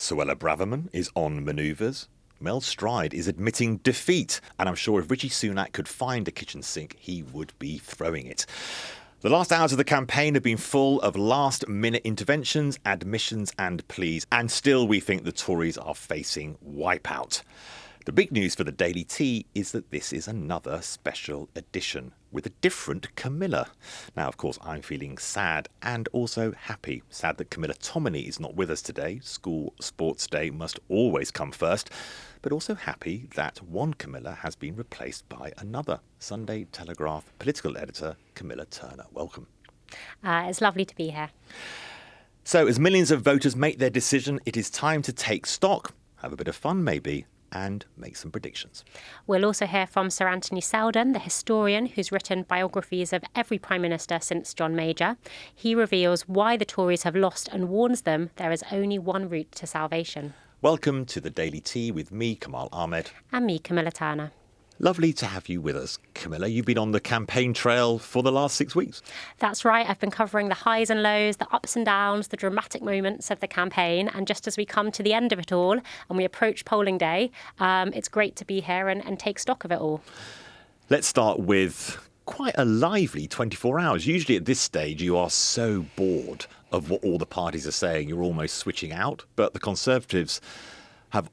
Suella Braverman is on manoeuvres. Mel Stride is admitting defeat. And I'm sure if Rishi Sunak could find a kitchen sink, he would be throwing it. The last hours of the campaign have been full of last-minute interventions, admissions and pleas. And still we think the Tories are facing wipeout. The big news for the Daily Tea is that this is another special edition with a different Camilla. Now, of course, I'm feeling sad and also happy. Sad that Camilla Tominey is not with us today. School sports day must always come first. But also happy that one Camilla has been replaced by another. Sunday Telegraph political editor Camilla Turner. Welcome. It's lovely to be here. So, as millions of voters make their decision, it is time to take stock, have a bit of fun maybe, and make some predictions. We'll also hear from Sir Anthony Seldon, the historian who's written biographies of every Prime Minister since John Major. He reveals why the Tories have lost and warns them there is only one route to salvation. Welcome to the Daily Tea with me, Kamal Ahmed. And me, Camilla Turner. Lovely to have you with us, Camilla. You've been on the campaign trail for the last 6 weeks. That's right. I've been covering the highs and lows, the ups and downs, the dramatic moments of the campaign. And just as we come to the end of it all and we approach polling day, it's great to be here and take stock of it all. Let's start with quite a lively 24 hours. Usually at this stage, you are so bored of what all the parties are saying, you're almost switching out. But the Conservatives have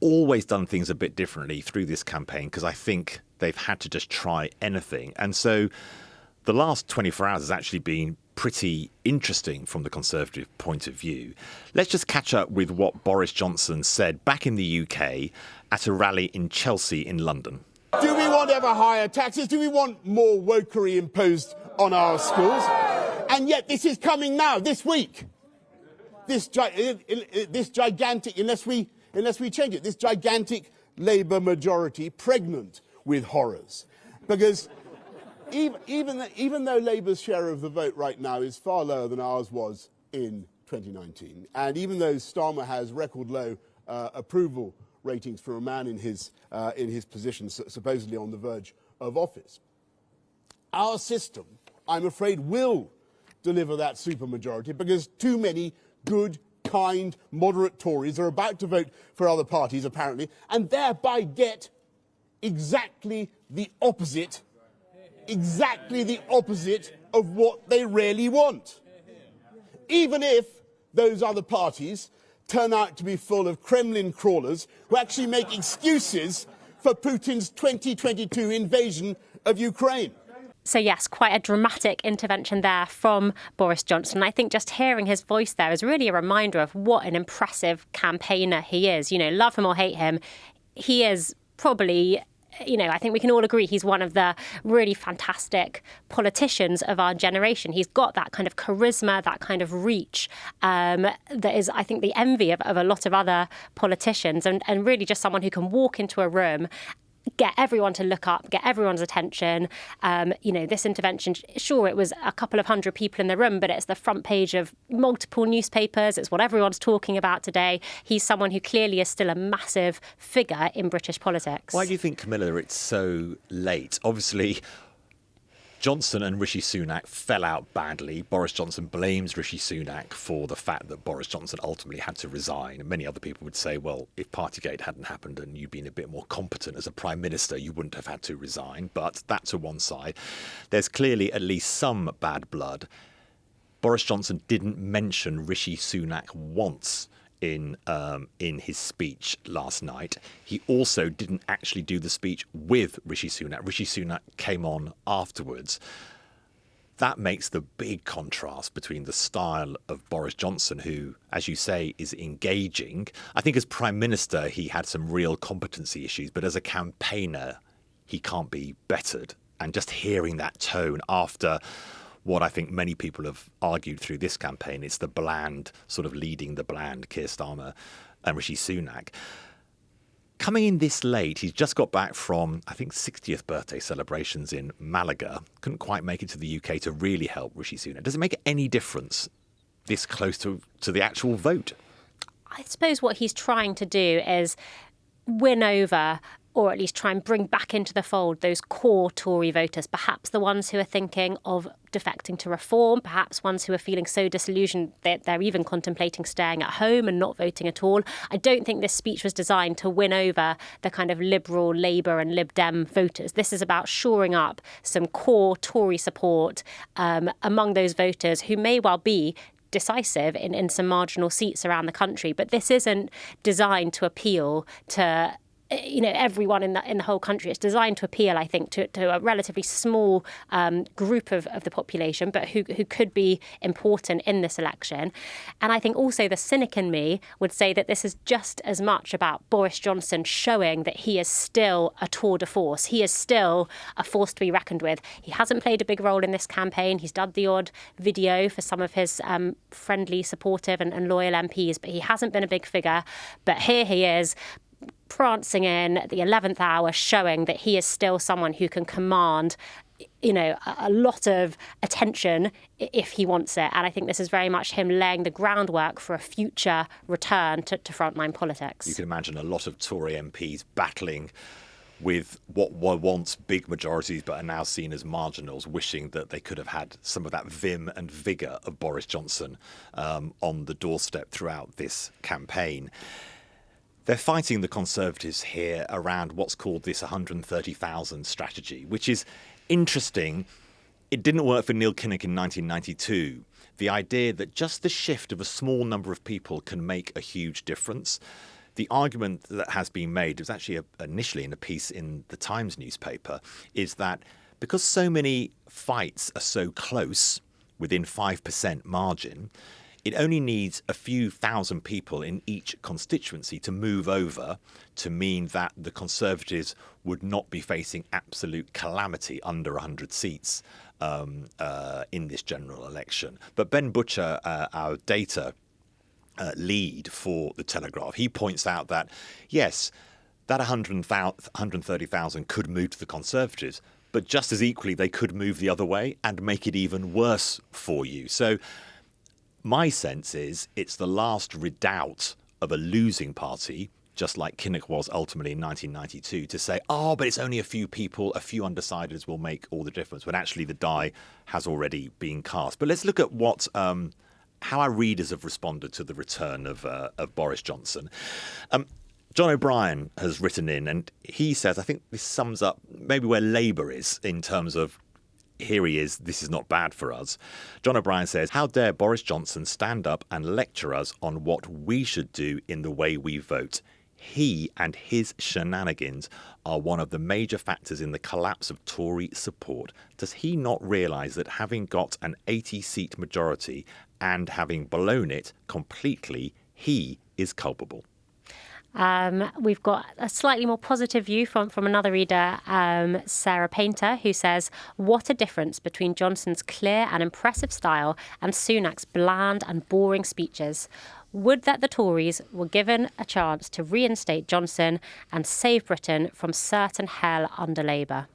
always done things a bit differently through this campaign because I think they've had to just try anything. And so the last 24 hours has actually been pretty interesting from the Conservative point of view. Let's just catch up with what Boris Johnson said back in the UK at a rally in Chelsea in London. Do we want ever higher taxes? Do we want more wokery imposed on our schools? And yet this is coming now, this week. This gigantic, unless we change it, this gigantic Labour majority pregnant with horrors. Because even though Labour's share of the vote right now is far lower than ours was in 2019, and even though Starmer has record low approval ratings for a man in his position, supposedly on the verge of office, our system, I'm afraid, will deliver that supermajority because too many good, kind, moderate Tories are about to vote for other parties, apparently, and thereby get exactly the opposite of what they really want. Even if those other parties turn out to be full of Kremlin crawlers who actually make excuses for Putin's 2022 invasion of Ukraine. So yes, quite a dramatic intervention there from Boris Johnson. I think just hearing his voice there is really a reminder of what an impressive campaigner he is. You know, love him or hate him, he is probably, I think we can all agree he's one of the really fantastic politicians of our generation. He's got that kind of charisma, that kind of reach that is, I think, the envy of a lot of other politicians and really just someone who can walk into a room, get everyone to look up, get everyone's attention. This intervention, sure, it was a couple of hundred people in the room, but it's the front page of multiple newspapers. It's what everyone's talking about today. He's someone who clearly is still a massive figure in British politics. Why do you think, Camilla, it's so late? Obviously, Johnson and Rishi Sunak fell out badly. Boris Johnson blames Rishi Sunak for the fact that Boris Johnson ultimately had to resign. And many other people would say, well, if Partygate hadn't happened and you'd been a bit more competent as a Prime Minister, you wouldn't have had to resign. But that to one side. There's clearly at least some bad blood. Boris Johnson didn't mention Rishi Sunak once in his speech last night. He also didn't actually do the speech with Rishi Sunak. Rishi Sunak came on afterwards. That makes the big contrast between the style of Boris Johnson, who, as you say, is engaging. I think as Prime Minister, he had some real competency issues, but as a campaigner, he can't be bettered. And just hearing that tone after what I think many people have argued through this campaign, it's the bland, sort of leading the bland Keir Starmer and Rishi Sunak. Coming in this late, he's just got back from, I think, 60th birthday celebrations in Malaga. Couldn't quite make it to the UK to really help Rishi Sunak. Does it make any difference this close to the actual vote? I suppose what he's trying to do is win over or at least try and bring back into the fold those core Tory voters, perhaps the ones who are thinking of defecting to Reform, perhaps ones who are feeling so disillusioned that they're even contemplating staying at home and not voting at all. I don't think this speech was designed to win over the kind of Liberal, Labour and Lib Dem voters. This is about shoring up some core Tory support among those voters who may well be decisive in some marginal seats around the country. But this isn't designed to appeal to everyone in the whole country. It's designed to appeal, I think, to a relatively small group of the population, but who could be important in this election. And I think also the cynic in me would say that this is just as much about Boris Johnson showing that he is still a tour de force. He is still a force to be reckoned with. He hasn't played a big role in this campaign. He's done the odd video for some of his friendly, supportive and loyal MPs, but he hasn't been a big figure. But here he is, prancing in at the 11th hour, showing that he is still someone who can command, a lot of attention if he wants it. And I think this is very much him laying the groundwork for a future return to frontline politics. You can imagine a lot of Tory MPs battling with what were once big majorities but are now seen as marginals, wishing that they could have had some of that vim and vigour of Boris Johnson on the doorstep throughout this campaign. They're fighting the Conservatives here around what's called this 130,000 strategy, which is interesting. It didn't work for Neil Kinnock in 1992. The idea that just the shift of a small number of people can make a huge difference. The argument that has been made, it was actually initially in a piece in the Times newspaper, is that because so many fights are so close, within 5% margin, it only needs a few thousand people in each constituency to move over to mean that the Conservatives would not be facing absolute calamity under 100 seats in this general election. But Ben Butcher, our data lead for the Telegraph, he points out that, yes, that 130,000 could move to the Conservatives, but just as equally they could move the other way and make it even worse for you. So my sense is it's the last redoubt of a losing party, just like Kinnock was ultimately in 1992, to say, but it's only a few people, a few undecideds will make all the difference, when actually the die has already been cast. But let's look at what how our readers have responded to the return of Boris Johnson. John O'Brien has written in, and he says, I think this sums up maybe where Labour is in terms of, here he is, this is not bad for us. John O'Brien says, how dare Boris Johnson stand up and lecture us on what we should do in the way we vote? He and his shenanigans are one of the major factors in the collapse of Tory support. Does he not realise that having got an 80-seat majority and having blown it completely, he is culpable? We've got a slightly more positive view from another reader, Sarah Painter, who says, what a difference between Johnson's clear and impressive style and Sunak's bland and boring speeches. Would that the Tories were given a chance to reinstate Johnson and save Britain from certain hell under Labour.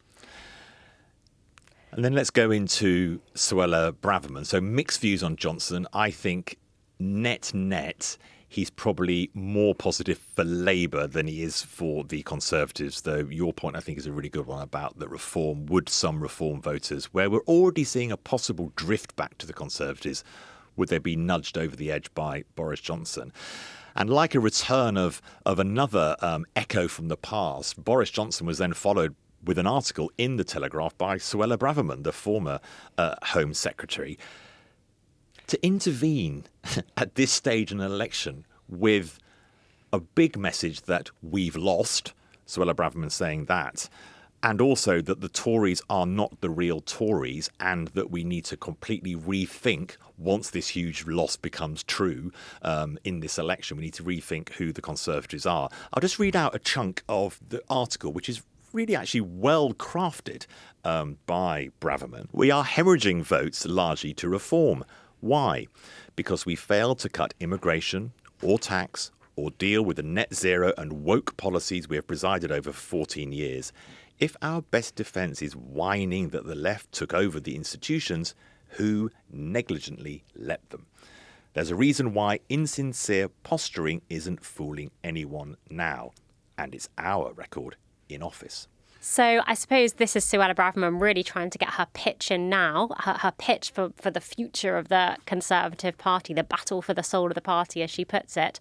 And then let's go into Suella Braverman. So mixed views on Johnson. I think net, he's probably more positive for Labour than he is for the Conservatives, though your point, I think, is a really good one about that reform. Would some Reform voters, where we're already seeing a possible drift back to the Conservatives, would they be nudged over the edge by Boris Johnson? And like a return of another echo from the past, Boris Johnson was then followed with an article in the Telegraph by Suella Braverman, the former Home Secretary, to intervene at this stage in an election with a big message that we've lost, Suella Braverman saying that, and also that the Tories are not the real Tories and that we need to completely rethink, once this huge loss becomes true in this election, we need to rethink who the Conservatives are. I'll just read out a chunk of the article, which is really actually well crafted by Braverman. We are hemorrhaging votes largely to Reform. Why? Because we failed to cut immigration or tax or deal with the net zero and woke policies we have presided over for 14 years. If our best defence is whining that the left took over the institutions, who negligently let them? There's a reason why insincere posturing isn't fooling anyone now. And it's our record in office. So I suppose this is Suella Braverman really trying to get her pitch in now, her pitch for the future of the Conservative Party, the battle for the soul of the party, as she puts it.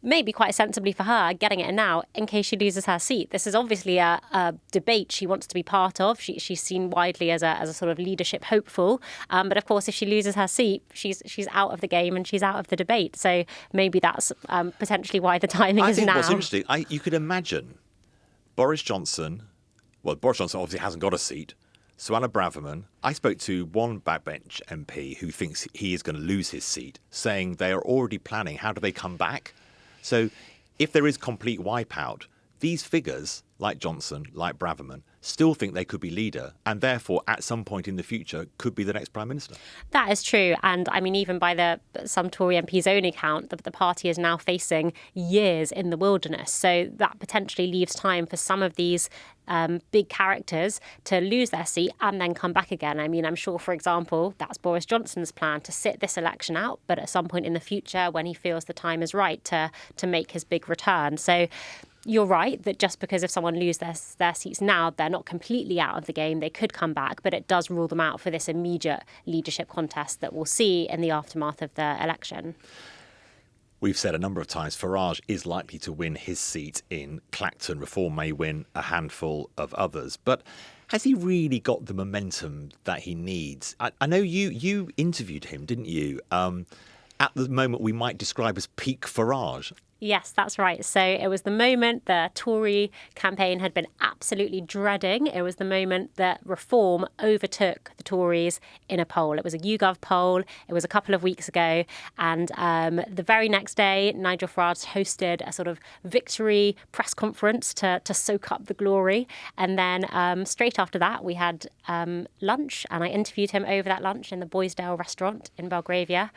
Maybe quite sensibly for her, getting it in now in case she loses her seat. This is obviously a debate she wants to be part of. She's seen widely as a sort of leadership hopeful. But of course, if she loses her seat, she's out of the game and she's out of the debate. So maybe that's potentially why the timing is now. I think what's interesting, you could imagine Boris Johnson obviously hasn't got a seat. Suella Braverman, I spoke to one backbench MP who thinks he is going to lose his seat, saying they are already planning how do they come back. So if there is complete wipeout, these figures, like Johnson, like Braverman, still think they could be leader and therefore at some point in the future could be the next Prime Minister. That is true. And I mean, even by some Tory MP's own account, the party is now facing years in the wilderness. So that potentially leaves time for some of these big characters to lose their seat and then come back again. I mean, I'm sure, for example, that's Boris Johnson's plan to sit this election out, but at some point in the future when he feels the time is right to make his big return. So you're right that just because if someone loses their seats now, they're not completely out of the game. They could come back, but it does rule them out for this immediate leadership contest that we'll see in the aftermath of the election. We've said a number of times Farage is likely to win his seat in Clacton. Reform may win a handful of others. But has he really got the momentum that he needs? I know you interviewed him, didn't you? At the moment we might describe as peak Farage. Yes, that's right. So it was the moment the Tory campaign had been absolutely dreading. It was the moment that Reform overtook the Tories in a poll. It was a YouGov poll. It was a couple of weeks ago. And the very next day, Nigel Farage hosted a sort of victory press conference to soak up the glory. And then straight after that, we had lunch. And I interviewed him over that lunch in the Boysdale restaurant in Belgravia.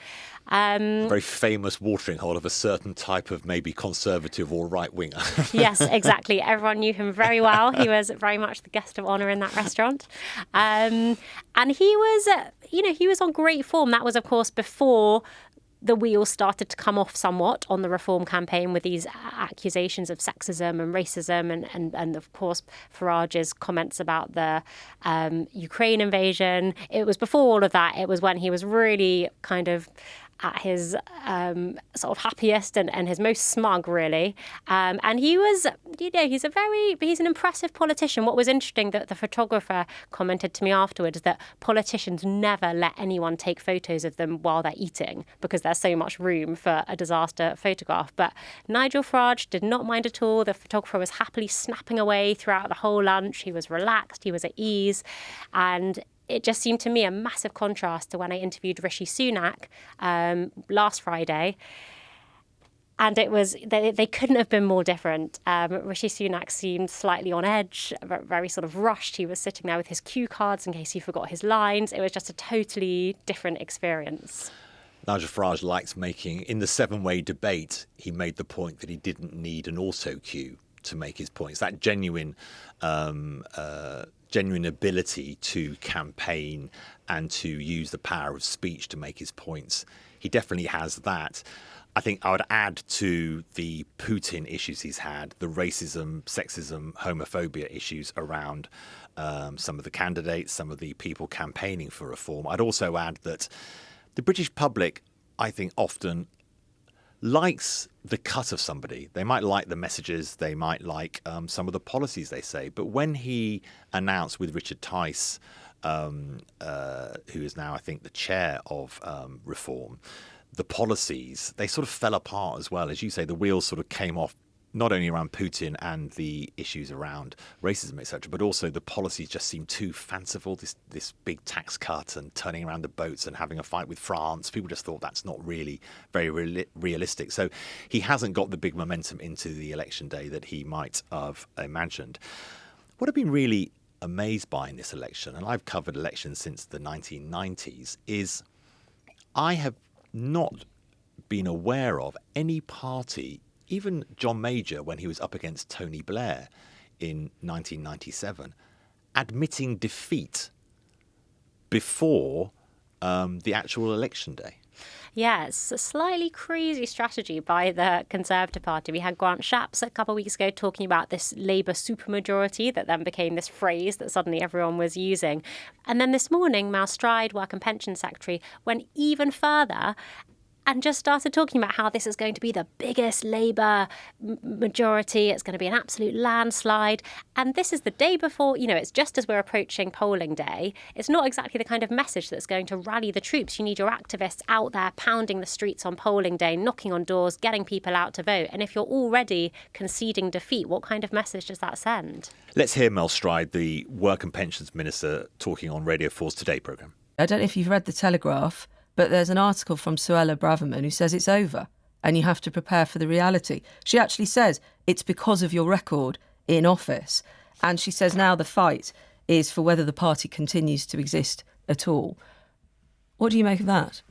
A very famous watering hole of a certain type of maybe conservative or right winger. Yes, exactly. Everyone knew him very well. He was very much the guest of honour in that restaurant. And he was, he was on great form. That was, of course, before the wheels started to come off somewhat on the Reform campaign with these accusations of sexism and racism and of course, Farage's comments about the Ukraine invasion. It was before all of that. It was when he was really kind of at his sort of happiest and his most smug, really. And he was, he's an impressive politician. What was interesting that the photographer commented to me afterwards that politicians never let anyone take photos of them while they're eating because there's so much room for a disaster photograph. But Nigel Farage did not mind at all. The photographer was happily snapping away throughout the whole lunch. He was relaxed. He was at ease. And it just seemed to me a massive contrast to when I interviewed Rishi Sunak last Friday. And it was, they couldn't have been more different. Rishi Sunak seemed slightly on edge, very sort of rushed. He was sitting there with his cue cards in case he forgot his lines. It was just a totally different experience. Nigel Farage likes making, in the seven-way debate, he made the point that he didn't need an auto cue to make his points. That genuine ability to campaign and to use the power of speech to make his points. He definitely has that. I think I would add to the Putin issues he's had, the racism, sexism, homophobia issues around some of the candidates, some of the people campaigning for reform. I'd also add that the British public, I think, often likes the cut of somebody. They might like the messages, they might like some of the policies they say. But when he announced with Richard Tice, who is now, I think, the chair of Reform, the policies, they sort of fell apart as well. As you say, the wheels sort of came off, not only around Putin and the issues around racism, etc., but also the policies just seemed too fanciful, this big tax cut and turning around the boats and having a fight with France. People just thought that's not really very realistic. So he hasn't got the big momentum into the election day that he might have imagined. What I've been really amazed by in this election, and I've covered elections since the 1990s, is I have not been aware of any party, even John Major, when he was up against Tony Blair in 1997, admitting defeat before the actual election day. Yeah, it's a slightly crazy strategy by the Conservative Party. We had Grant Shapps a couple of weeks ago talking about this Labour supermajority that then became this phrase that suddenly everyone was using. And then this morning, Mal Stride, Work and Pension Secretary, went even further and just started talking about how this is going to be the biggest Labour majority. It's going to be an absolute landslide. And this is the day before, it's just as we're approaching polling day. It's not exactly the kind of message that's going to rally the troops. You need your activists out there pounding the streets on polling day, knocking on doors, getting people out to vote. And if you're already conceding defeat, what kind of message does that send? Let's hear Mel Stride, the Work and Pensions Minister, talking on Radio 4's Today programme. I don't know if you've read the Telegraph, but there's an article from Suella Braverman who says it's over and you have to prepare for the reality. She actually says it's because of your record in office. And she says now the fight is for whether the party continues to exist at all. What do you make of that?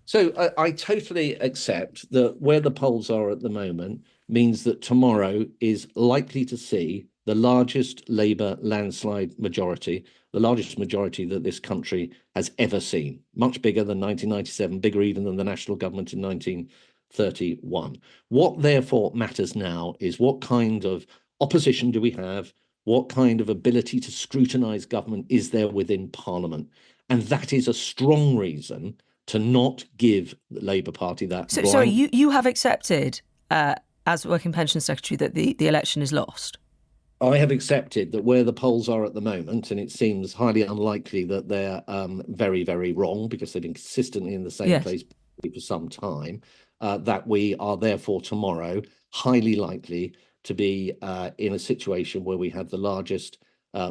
So I totally accept that where the polls are at the moment means that tomorrow is likely to see the largest Labour landslide majority, the largest majority that this country has ever seen, much bigger than 1997, bigger even than the national government in 1931. What therefore matters now is what kind of opposition do we have? What kind of ability to scrutinise government is there within Parliament? And that is a strong reason to not give the Labour Party that. So, sorry, you have accepted, as Working Pension Secretary, that the election is lost? I have accepted that where the polls are at the moment, and it seems highly unlikely that they're very, very wrong because they've been consistently in the same place for some time, that we are therefore tomorrow highly likely to be in a situation where we have the largest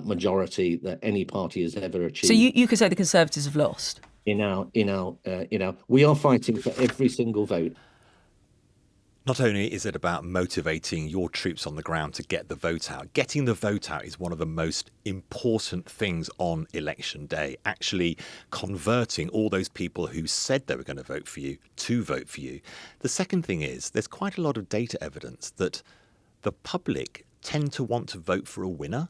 majority that any party has ever achieved. So you could say the Conservatives have lost? We are fighting for every single vote. Not only is it about motivating your troops on the ground to get the vote out, getting the vote out is one of the most important things on election day, actually converting all those people who said they were going to vote for you to vote for you. The second thing is there's quite a lot of data evidence that the public tend to want to vote for a winner.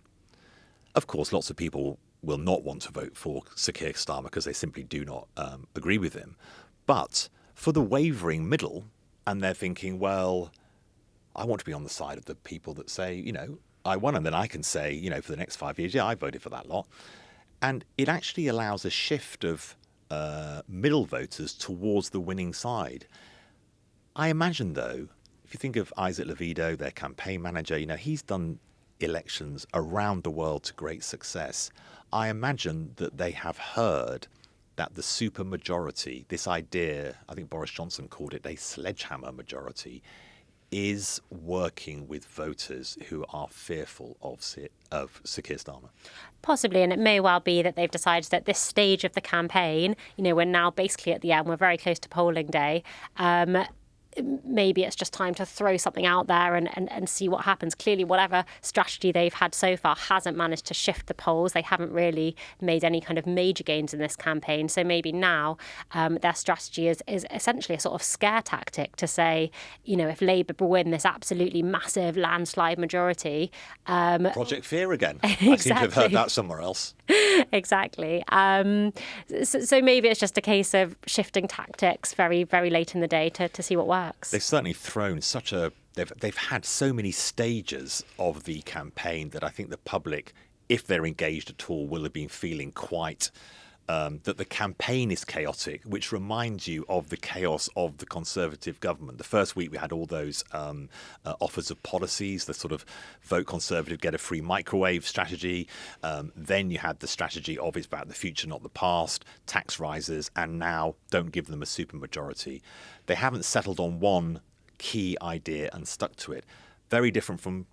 Of course, lots of people will not want to vote for Sir Keir Starmer because they simply do not agree with him. But for the wavering middle, and they're thinking, well, I want to be on the side of the people that say, I won, and then I can say, for the next 5 years, yeah, I voted for that lot. And it actually allows a shift of middle voters towards the winning side. I imagine, though, if you think of Isaac Levido, their campaign manager, he's done elections around the world to great success. I imagine that they have heard that the supermajority, this idea, I think Boris Johnson called it a sledgehammer majority, is working with voters who are fearful of Sir Keir Starmer. Possibly, and it may well be that they've decided at this stage of the campaign, we're now basically at the end, we're very close to polling day, maybe it's just time to throw something out there and see what happens. Clearly, whatever strategy they've had so far hasn't managed to shift the polls. They haven't really made any kind of major gains in this campaign. So maybe now their strategy is essentially a sort of scare tactic to say, if Labour win this absolutely massive landslide majority. Project Fear again. Exactly. I seem to have heard that somewhere else. Exactly. So maybe it's just a case of shifting tactics very, very late in the day to see what works. They've certainly thrown they've had so many stages of the campaign that I think the public, if they're engaged at all, will have been feeling quite that the campaign is chaotic, which reminds you of the chaos of the Conservative government. The first week we had all those offers of policies, the sort of vote Conservative, get a free microwave strategy. Then you had the strategy of it's about the future, not the past, tax rises, and now don't give them a supermajority. They haven't settled on one key idea and stuck to it. Very different from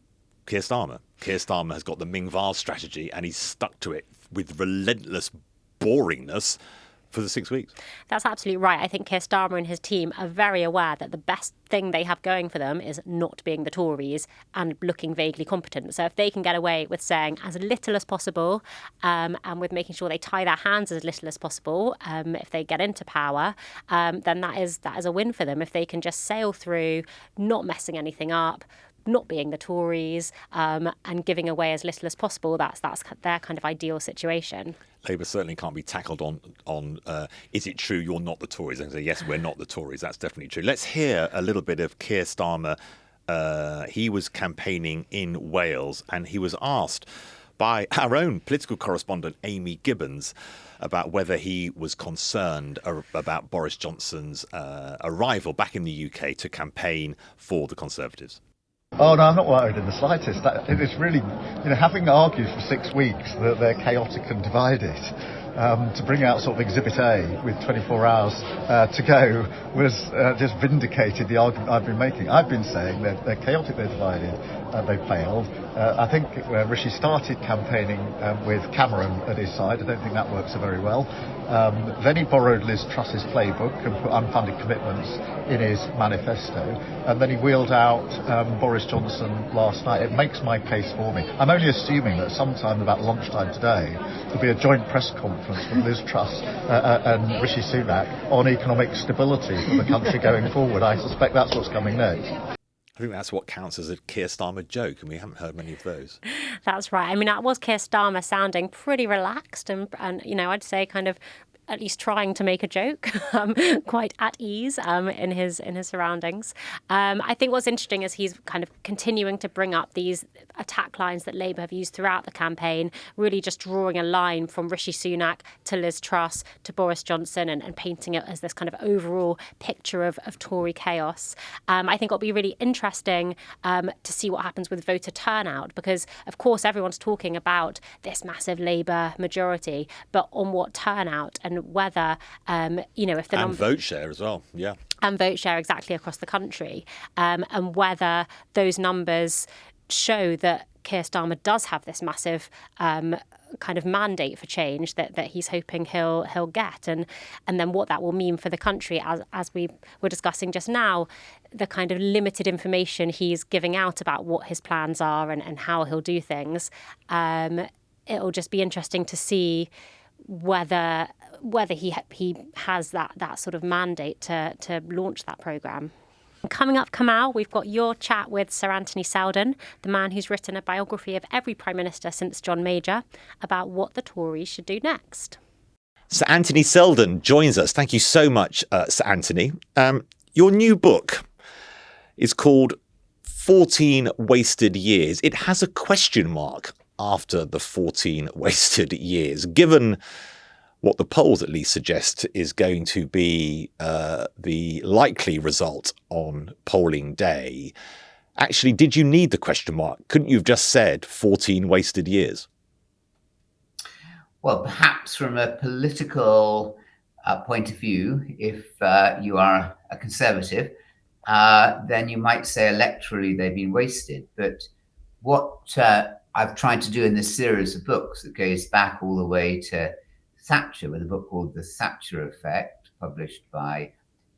Keir Starmer. Keir Starmer has got the Ming Vase strategy and he's stuck to it with relentless boringness for the 6 weeks. That's absolutely right. I think Keir Starmer and his team are very aware that the best thing they have going for them is not being the Tories and looking vaguely competent. So if they can get away with saying as little as possible and with making sure they tie their hands as little as possible if they get into power, then that is a win for them. If they can just sail through, not messing anything up, not being the Tories and giving away as little as possible. That's their kind of ideal situation. Labour certainly can't be tackled on is it true you're not the Tories? And say, yes, we're not the Tories. That's definitely true. Let's hear a little bit of Keir Starmer. He was campaigning in Wales, and he was asked by our own political correspondent, Amy Gibbons, about whether he was concerned about Boris Johnson's arrival back in the UK to campaign for the Conservatives. Oh no, I'm not worried in the slightest. It is really, having argued for 6 weeks that they're chaotic and divided, to bring out sort of Exhibit A with 24 hours to go was just vindicated the argument I've been making. I've been saying that they're chaotic, they're divided, they failed. I think Rishi started campaigning with Cameron at his side. I don't think that works so very well. Then he borrowed Liz Truss's playbook and put unfunded commitments in his manifesto. And then he wheeled out Boris Johnson last night. It makes my case for me. I'm only assuming that sometime about lunchtime today there'll be a joint press conference with Liz Truss and Rishi Sunak on economic stability for the country going forward. I suspect that's what's coming next. I think that's what counts as a Keir Starmer joke, and we haven't heard many of those. That's right. I mean, that was Keir Starmer sounding pretty relaxed and I'd say kind of at least trying to make a joke, quite at ease in his surroundings. I think what's interesting is he's kind of continuing to bring up these attack lines that Labour have used throughout the campaign, really just drawing a line from Rishi Sunak to Liz Truss to Boris Johnson and painting it as this kind of overall picture of Tory chaos. I think it'll be really interesting to see what happens with voter turnout, because of course everyone's talking about this massive Labour majority, but on what turnout and whether, if the and vote share as well, yeah. And vote share exactly across the country, and whether those numbers show that Keir Starmer does have this massive kind of mandate for change that he's hoping he'll get, and then what that will mean for the country, as we were discussing just now, the kind of limited information he's giving out about what his plans are and how he'll do things. It'll just be interesting to see whether he has that sort of mandate to launch that programme. Coming up, Kamal, we've got your chat with Sir Anthony Seldon, the man who's written a biography of every Prime Minister since John Major, about what the Tories should do next. Sir Anthony Seldon joins us. Thank you so much, Sir Anthony. Your new book is called 14 Wasted Years. It has a question mark after the 14 wasted years, given what the polls at least suggest is going to be the likely result on polling day. Actually, did you need the question mark? Couldn't you have just said 14 wasted years? Well, perhaps from a political point of view, if you are a Conservative, then you might say electorally they've been wasted. But what I've tried to do in this series of books that goes back all the way to Thatcher, with a book called The Thatcher Effect, published by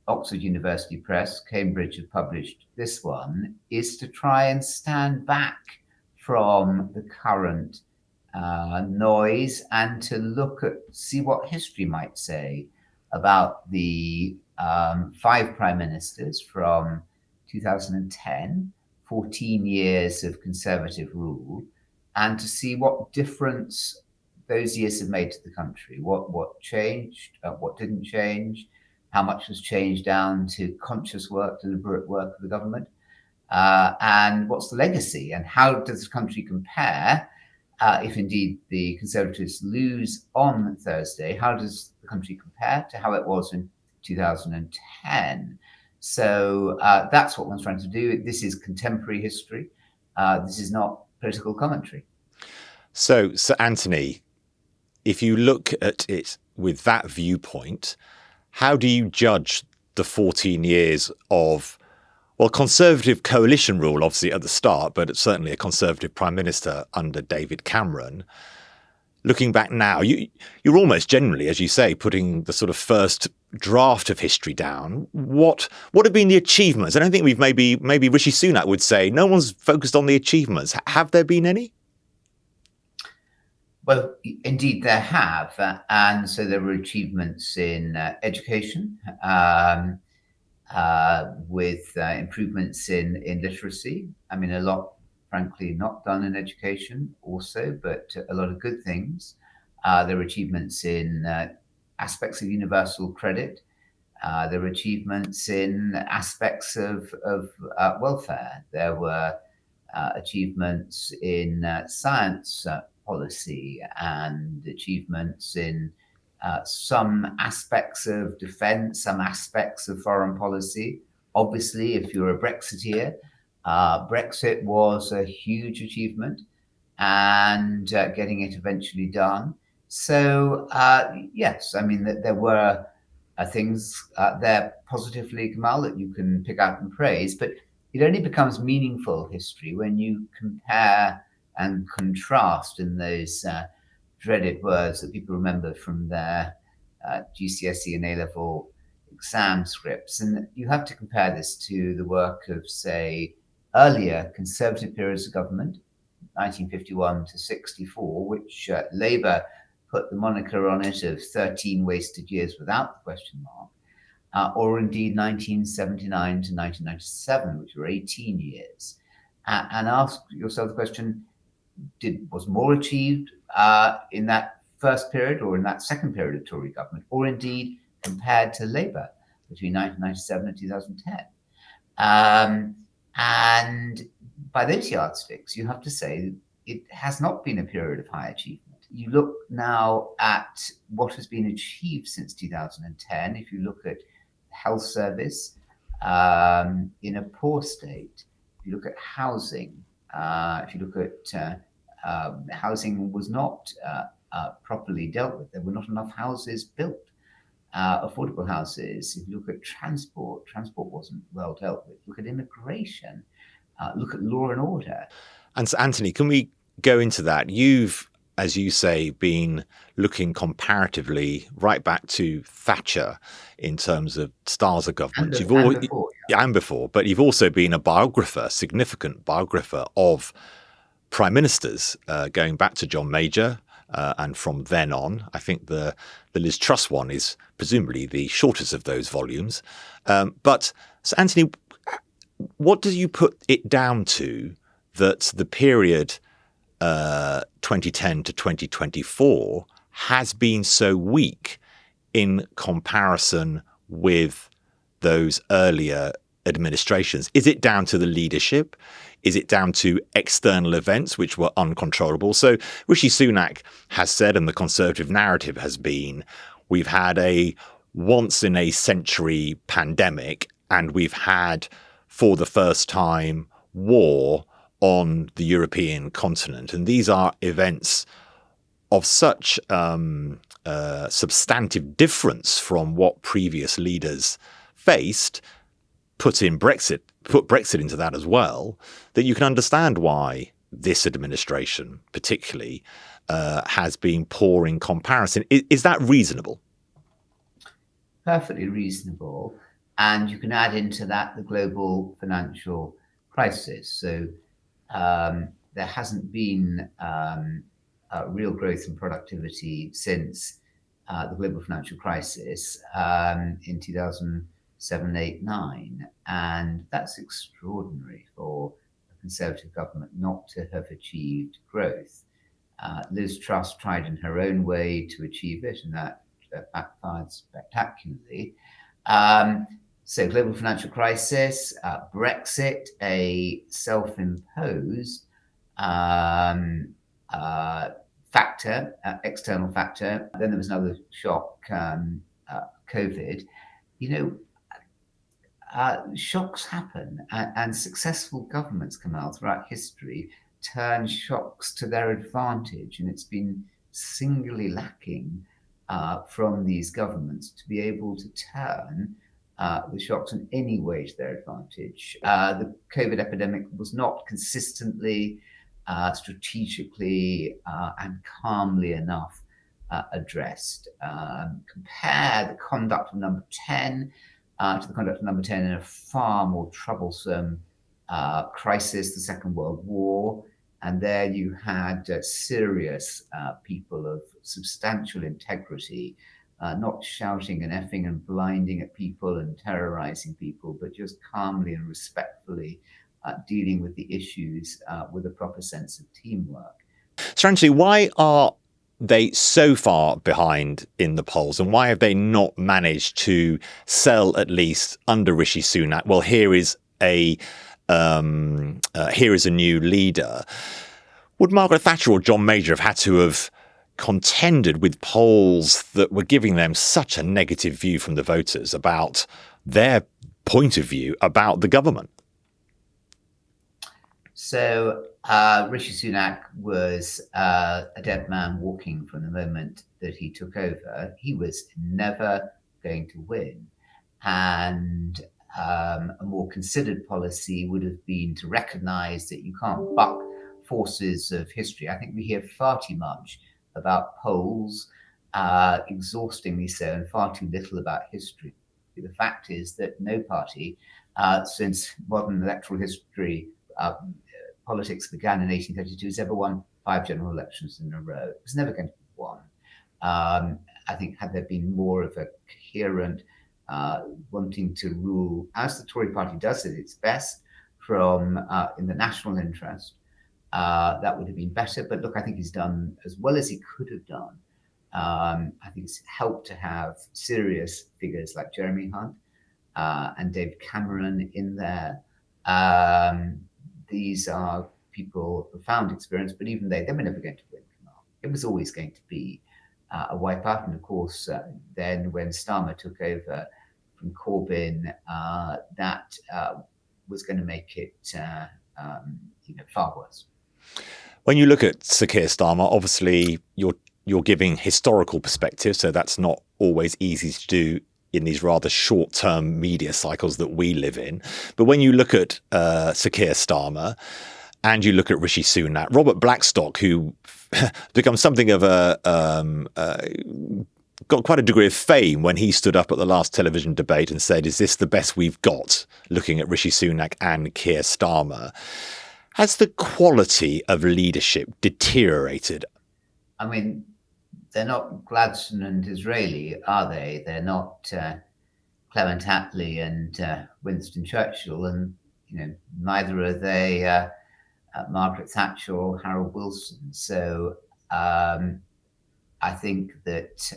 Oxford University Press, Cambridge have published this one, is to try and stand back from the current noise and to see what history might say about the 5 prime ministers from 2010, 14 years of Conservative rule, and to see what difference those years have made to the country. What changed, what didn't change, how much was changed down to conscious work, deliberate work of the government, and what's the legacy, and how does the country compare, if indeed the Conservatives lose on Thursday, how does the country compare to how it was in 2010? So that's what one's trying to do. This is contemporary history. This is not political commentary. So, Sir Anthony, if you look at it with that viewpoint, how do you judge the 14 years of, well, Conservative coalition rule, obviously at the start, but it's certainly a Conservative Prime Minister under David Cameron? Looking back now, you're almost generally, as you say, putting the sort of first draft of history down. What have been the achievements? I don't think maybe Rishi Sunak would say no one's focused on the achievements. Have there been any? Well, indeed there have. And so there were achievements in education, with improvements in literacy. I mean, a lot, frankly, not done in education also, but a lot of good things. There are achievements in aspects of universal credit. There were achievements in aspects of welfare. There were achievements in science policy and achievements in some aspects of defence, some aspects of foreign policy. Obviously, if you're a Brexiteer, Brexit was a huge achievement, and getting it eventually done. So, yes, I mean, there were things there positively, Kamal, that you can pick out and praise, but it only becomes meaningful history when you compare and contrast in those dreaded words that people remember from their GCSE and A-level exam scripts. And you have to compare this to the work of, say, earlier Conservative periods of government, 1951 to 64, which Labour put the moniker on it of 13 wasted years without the question mark, or indeed 1979 to 1997, which were 18 years. And ask yourself the question, was more achieved in that first period or in that second period of Tory government, or indeed compared to Labour between 1997 and 2010? And by those yardsticks, you have to say it has not been a period of high achievement. You look now at what has been achieved since 2010. If you look at health service in a poor state, if you look at housing, if you look at housing was not properly dealt with. There were not enough houses built, affordable houses. If you look at transport wasn't well dealt with. Look at immigration. Look at law and order. And so, Anthony, can we go into that? You've, as you say, been looking comparatively right back to Thatcher in terms of styles of government. And before, but you've also been a biographer, significant biographer of prime ministers, going back to John Major, and from then on. I think the Liz Truss one is presumably the shortest of those volumes. But so, Anthony, what do you put it down to that the period 2010 to 2024 has been so weak in comparison with those earlier administrations? Is it down to the leadership? Is it down to external events which were uncontrollable? So Rishi Sunak has said, and the Conservative narrative has been, we've had a once-in-a-century pandemic, and we've had, for the first time, war on the European continent. And these are events of such substantive difference from what previous leaders faced, put Brexit into that as well, that you can understand why this administration particularly has been poor in comparison. Is that reasonable? Perfectly reasonable. And you can add into that the global financial crisis. So there hasn't been real growth in productivity since the global financial crisis in 2007, 8, 9. And that's extraordinary for a Conservative government not to have achieved growth. Liz Truss tried in her own way to achieve it, and that backfired spectacularly. So global financial crisis, Brexit, a self-imposed factor, external factor. Then there was another shock, COVID. Shocks happen, and successful governments, Kamal, throughout history, turn shocks to their advantage. And it's been singularly lacking from these governments to be able to turn the shocks in any way to their advantage. The COVID epidemic was not consistently, strategically, and calmly enough addressed. Compare the conduct of number 10 to the conduct of number 10 in a far more troublesome crisis, the Second World War. And there you had serious people of substantial integrity not shouting and effing and blinding at people and terrorizing people, but just calmly and respectfully dealing with the issues with a proper sense of teamwork. So, Anthony, why are they so far behind in the polls, and why have they not managed to sell, at least under Rishi Sunak, well, here is a new leader? Would Margaret Thatcher or John Major have had to have contended with polls that were giving them such a negative view from the voters about their point of view about the government? So Rishi Sunak was a dead man walking from the moment that he took over. He was never going to win. And a more considered policy would have been to recognize that you can't buck forces of history. I think we hear far too much about polls, exhaustingly so, and far too little about history. The fact is that no party, since modern electoral history, politics began in 1832, has ever won 5 general elections in a row. It was never going to be won. I think had there been more of a coherent wanting to rule, as the Tory party does at its best, from in the national interest, that would have been better. But look, I think he's done as well as he could have done. I think it's helped to have serious figures like Jeremy Hunt and David Cameron in there. These are people of profound experience, but even they were never going to win. It was always going to be a wipeout. And of course, then when Starmer took over from Corbyn, that was going to make it far worse. When you look at Sir Keir Starmer, obviously you're giving historical perspective, so that's not always easy to do in these rather short-term media cycles that we live in. But when you look at Sir Keir Starmer and you look at Rishi Sunak, Robert Blackstock, who becomes something of got quite a degree of fame when he stood up at the last television debate and said, "Is this the best we've got?" looking at Rishi Sunak and Keir Starmer. Has the quality of leadership deteriorated? I mean, they're not Gladstone and Disraeli, are they? They're not Clement Attlee and Winston Churchill, and neither are they Margaret Thatcher or Harold Wilson. So I think that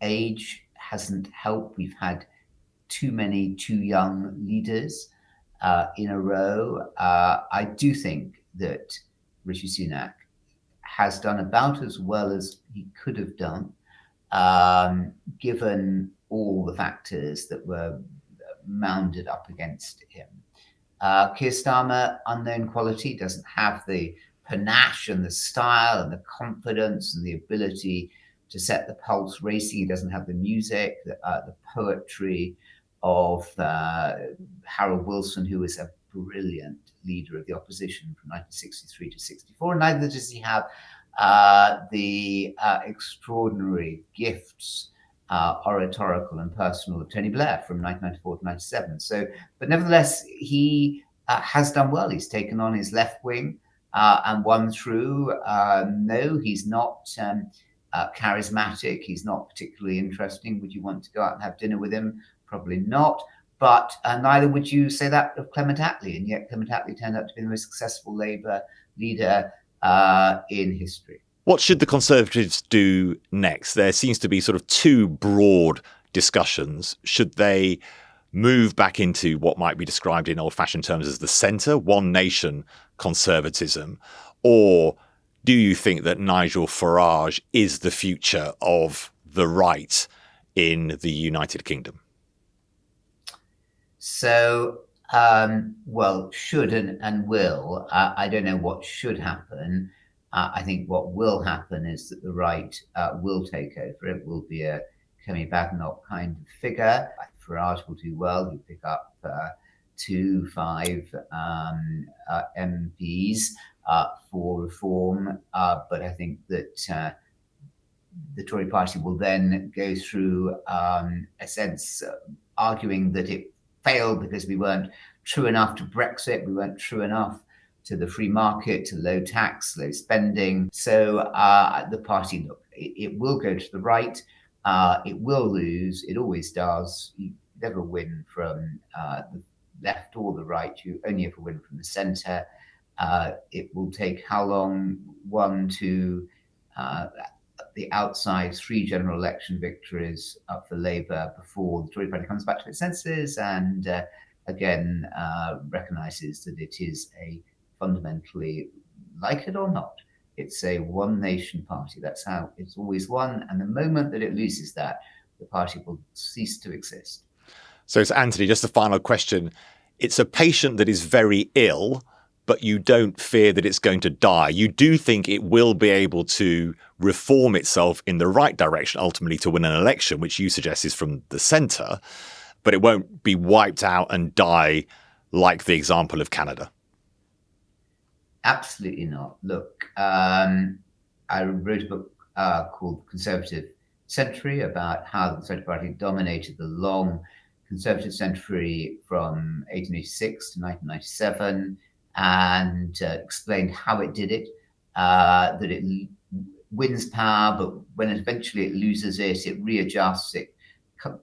age hasn't helped. We've had too many too young leaders in a row. I do think that Rishi Sunak has done about as well as he could have done, given all the factors that were mounded up against him. Keir Starmer, unknown quality, doesn't have the panache and the style and the confidence and the ability to set the pulse racing. He doesn't have the music, the poetry of Harold Wilson, who was a brilliant leader of the opposition from 1963 to 64. And neither does he have the extraordinary gifts, oratorical and personal, of Tony Blair from 1994 to 97. So, but nevertheless, he has done well. He's taken on his left wing and won through. No, he's not charismatic. He's not particularly interesting. Would you want to go out and have dinner with him? Probably not. But neither would you say that of Clement Attlee. And yet Clement Attlee turned out to be the most successful Labour leader in history. What should the Conservatives do next? There seems to be sort of two broad discussions. Should they move back into what might be described in old-fashioned terms as the centre, one nation conservatism? Or do you think that Nigel Farage is the future of the right in the United Kingdom? So, well, should and will. I don't know what should happen. I think what will happen is that the right will take over. It will be a Kemi Badenoch kind of figure. Farage will do well. He'll pick up 2-5 MPs for reform. But I think that the Tory party will then go through a sense arguing that it failed because we weren't true enough to Brexit. We weren't true enough to the free market, to low tax, low spending. So the party, look, it will go to the right. It will lose. It always does. You never win from the left or the right. You only ever win from the centre. It will take how long? 1 to the outside 3 general election victories up for Labour before the Tory party comes back to its senses and again recognises that it is a fundamentally, like it or not, it's a one nation party. That's how it's always won. And the moment that it loses that, the party will cease to exist. So it's Anthony, just a final question. It's a patient that is very ill, but you don't fear that it's going to die. You do think it will be able to reform itself in the right direction, ultimately to win an election, which you suggest is from the centre, but it won't be wiped out and die like the example of Canada. Absolutely not. Look, I wrote a book called Conservative Century about how the Conservative Party dominated the long Conservative century from 1886 to 1997 and explained how it did it, that it wins power, but when eventually it loses it, it readjusts, it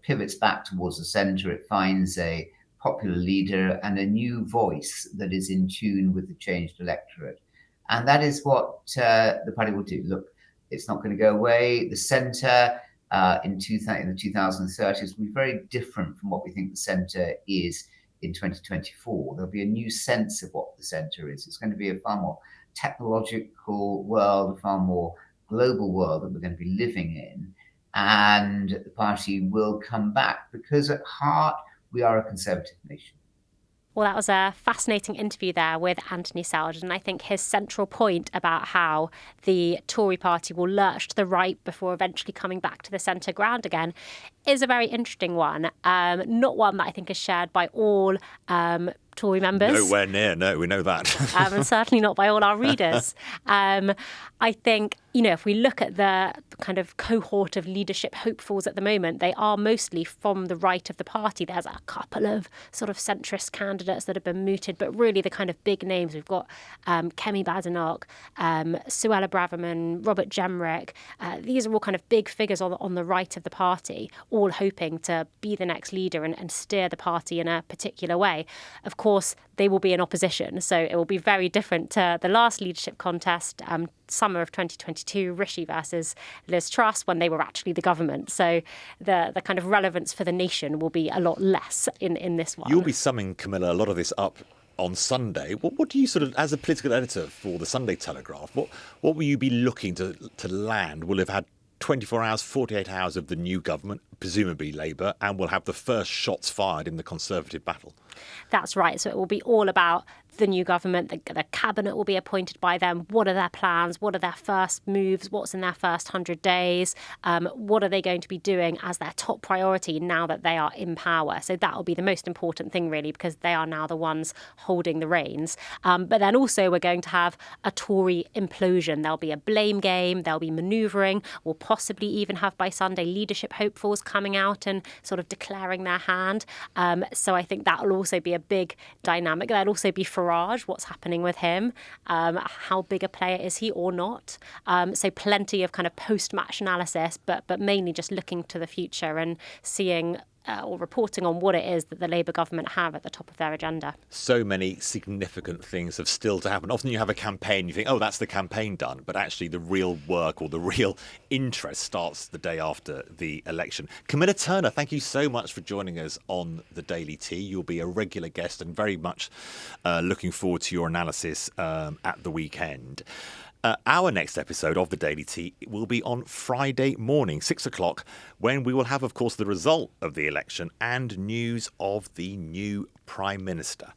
pivots back towards the centre, it finds a popular leader and a new voice that is in tune with the changed electorate. And that is what the party will do. Look, it's not going to go away. The centre in the 2030s will be very different from what we think the centre is in 2024. There'll be a new sense of what the centre is. It's going to be a far more technological world, a far more global world that we're going to be living in. And the party will come back because at heart, we are a conservative nation. Well, that was a fascinating interview there with Anthony Seldon. I think his central point about how the Tory party will lurch to the right before eventually coming back to the centre ground again is a very interesting one. Not one that I think is shared by all Tory members. Nowhere near, no, we know that. And certainly not by all our readers. I think, if we look at the kind of cohort of leadership hopefuls at the moment, they are mostly from the right of the party. There's a couple of sort of centrist candidates that have been mooted, but really the kind of big names, we've got Kemi Badenoch, Suella Braverman, Robert Jenrick. These are all kind of big figures on the right of the party, all hoping to be the next leader and steer the party in a particular way. Of course, they will be in opposition, so it will be very different to the last leadership contest, summer of 2022, Rishi versus Liz Truss, when they were actually the government. So the kind of relevance for the nation will be a lot less in this one. You'll be summing, Camilla, a lot of this up on Sunday. What do you sort of, as a political editor for the Sunday Telegraph, what will you be looking to land? We'll have had 24 hours, 48 hours of the new government, presumably Labour, and we'll have the first shots fired in the Conservative battle. That's right. So it will be all about the new government. The cabinet will be appointed by them. What are their plans? What are their first moves? What's in their first 100 days? What are they going to be doing as their top priority now that they are in power? So that will be the most important thing, really, because they are now the ones holding the reins. But then also we're going to have a Tory implosion. There'll be a blame game. There'll be manoeuvring. We'll possibly even have by Sunday leadership hopefuls coming out and sort of declaring their hand. So I think that will also be a big dynamic. There'll also be Farage, what's happening with him, how big a player is he or not. So plenty of kind of post-match analysis, but mainly just looking to the future and seeing or reporting on what it is that the Labour government have at the top of their agenda. So many significant things have still to happen. Often you have a campaign, you think, oh, that's the campaign done. But actually the real work or the real interest starts the day after the election. Camilla Turner, thank you so much for joining us on the Daily Tea. You'll be a regular guest and very much looking forward to your analysis at the weekend. Our next episode of the Daily Tea will be on Friday morning, 6 o'clock, when we will have, of course, the result of the election and news of the new Prime Minister.